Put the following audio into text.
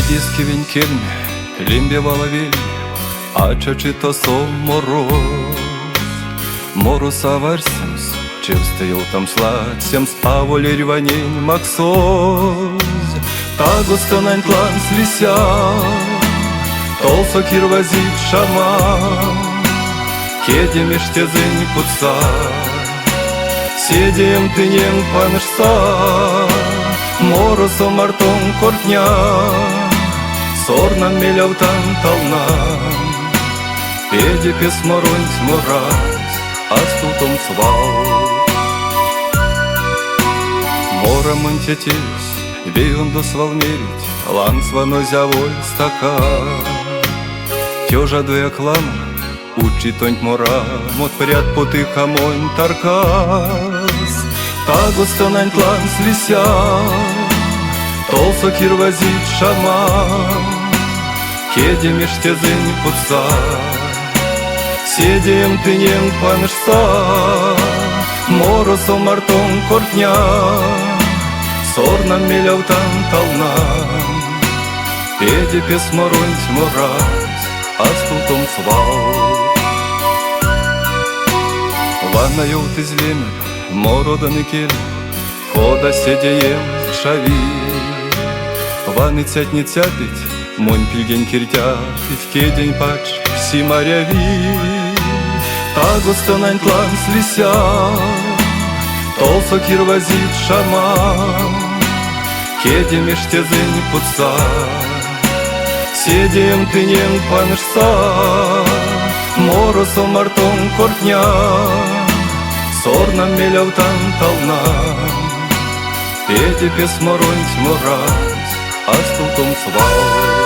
Відіски кельми, лімбівала вельми, а чачи то сол мороз аварсимс, чем стоял там слатсемс, а волерь ванень максоз, тагостанань тланс лися, толсо кирвазит шама, кеде мештезень кутса, седем тынем панышса, морозом мартон кортня, сорнам мелявтан талнам, педе песморонь мораз, астутом свал. Мора мантетесь, бейон досвал мерить, лан свано зяволь стакан. Тёжа дуя клама, учи тонь мора, мот пряд потыха монь таркас. Тагостанань тлан слися, толсо кирвазит шама, кеде мештезень кутса, седем тынем панышса, морозом мартон кортня, сорнам мелявтан талнам, педе песморонь мораз, астутом свал. Ванна ёвт излемет, мородан кель, хода седеем шави. Ваны цять не цяпить, монь пильгень киртяпить, кедень пач пси моряви. Тагостанань тлан слися, толсо кирвазит шама, кеде мештезень кутса, седем тынем панышса, морозом мартон кортня, сорнам мелявтан талнам, педе песморонь мораз, астутом свал.